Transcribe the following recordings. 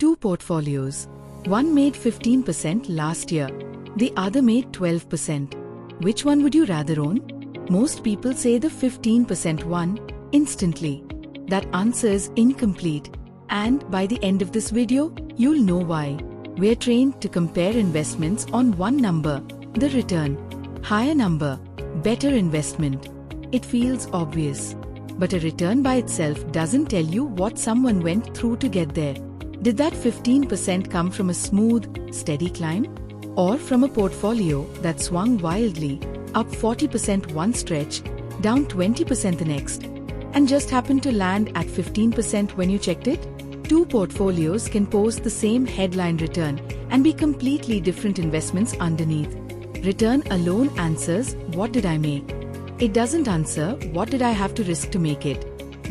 Two portfolios. One made 15% last year. The other made 12%. Which one would you rather own? Most people say the 15% one instantly. That answer is incomplete. And by the end of this video, you'll know why. We're trained to compare investments on one number, the return. Higher number, better investment. It feels obvious. But a return by itself doesn't tell you what someone went through to get there. Did that 15% come from a smooth, steady climb? Or from a portfolio that swung wildly, up 40% one stretch, down 20% the next, and just happened to land at 15% when you checked it? Two portfolios can post the same headline return and be completely different investments underneath. Return alone answers, what did I make? It doesn't answer, what did I have to risk to make it?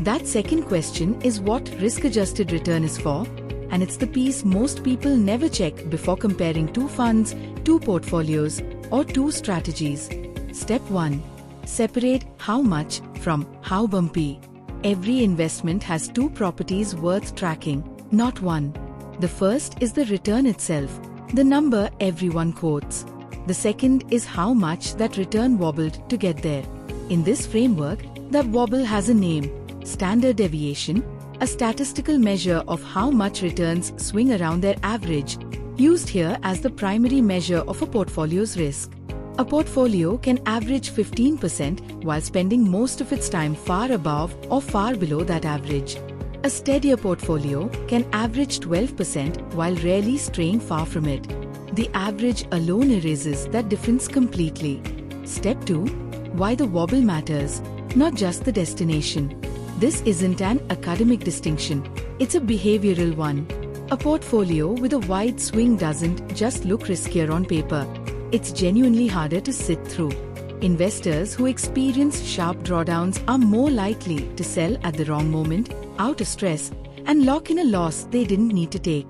That second question is what risk-adjusted return is for, and it's the piece most people never check before comparing two funds, two portfolios, or two strategies. Step 1. Separate how much from how bumpy. Every investment has two properties worth tracking, not one. The first is the return itself, the number everyone quotes. The second is how much that return wobbled to get there. In this framework, that wobble has a name, Standard Deviation, a statistical measure of how much returns swing around their average, used here as the primary measure of a portfolio's risk. A portfolio can average 15% while spending most of its time far above or far below that average. A steadier portfolio can average 12% while rarely straying far from it. The average alone erases that difference completely. Step 2. Why the wobble matters, not just the destination. This isn't an academic distinction, it's a behavioral one. A portfolio with a wide swing doesn't just look riskier on paper. It's genuinely harder to sit through. Investors who experience sharp drawdowns are more likely to sell at the wrong moment, out of stress, and lock in a loss they didn't need to take.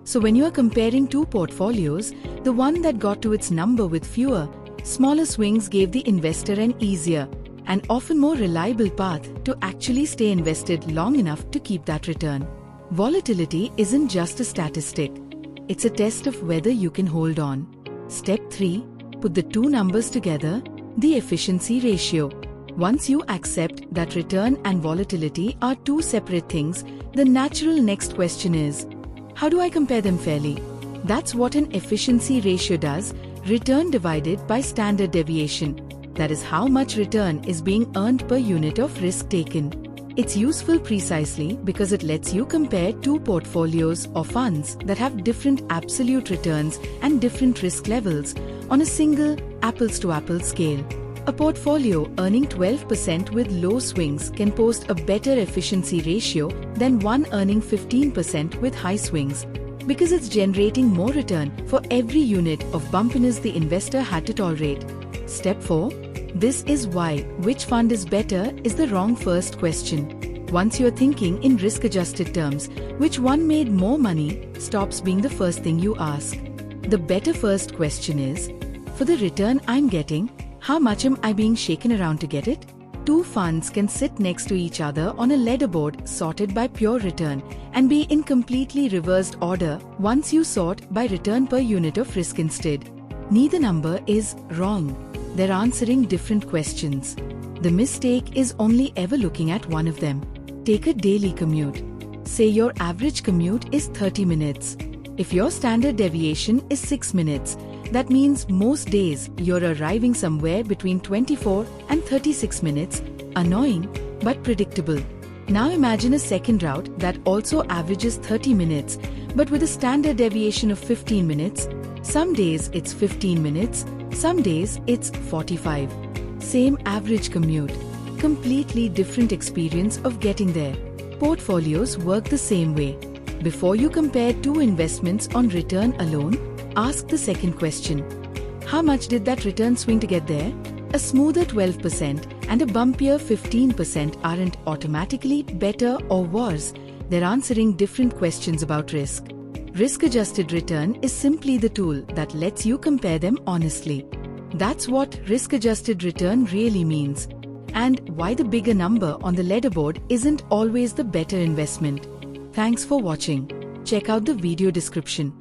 So when you are comparing two portfolios, the one that got to its number with fewer, smaller swings gave the investor an easier and often more reliable path to actually stay invested long enough to keep that return. Volatility isn't just a statistic. It's a test of whether you can hold on. Step 3. Put the two numbers together, the efficiency ratio. Once you accept that return and volatility are two separate things, the natural next question is, how do I compare them fairly? That's what an efficiency ratio does, return divided by standard deviation. That is how much return is being earned per unit of risk taken. It's useful precisely because it lets you compare two portfolios or funds that have different absolute returns and different risk levels on a single apples-to-apples scale. A portfolio earning 12% with low swings can post a better efficiency ratio than one earning 15% with high swings, because it's generating more return for every unit of bumpiness the investor had to tolerate. Step 4. This is why which fund is better is the wrong first question. Once you're thinking in risk-adjusted terms, which one made more money stops being the first thing you ask. The better first question is, for the return I'm getting, how much am I being shaken around to get it? Two funds can sit next to each other on a leaderboard sorted by pure return and be in completely reversed order once you sort by return per unit of risk instead. Neither number is wrong. They're answering different questions. The mistake is only ever looking at one of them. Take a daily commute. Say your average commute is 30 minutes. If your standard deviation is 6 minutes, that means most days you're arriving somewhere between 24 and 36 minutes, annoying but predictable. Now imagine a second route that also averages 30 minutes, but with a standard deviation of 15 minutes. Some days it's 15 minutes, some days it's 45. Same average commute, completely different experience of getting there. Portfolios work the same way. Before you compare two investments on return alone, ask the second question. How much did that return swing to get there? A smoother 12% and a bumpier 15% aren't automatically better or worse. They're answering different questions about risk. Risk-adjusted return is simply the tool that lets you compare them honestly. That's what risk-adjusted return really means, and why the bigger number on the leaderboard isn't always the better investment. Thanks for watching. check out the video description.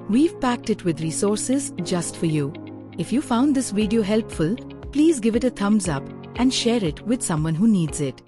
We've packed it with resources just for you. If you found this video helpful, please give it a thumbs up and share it with someone who needs it.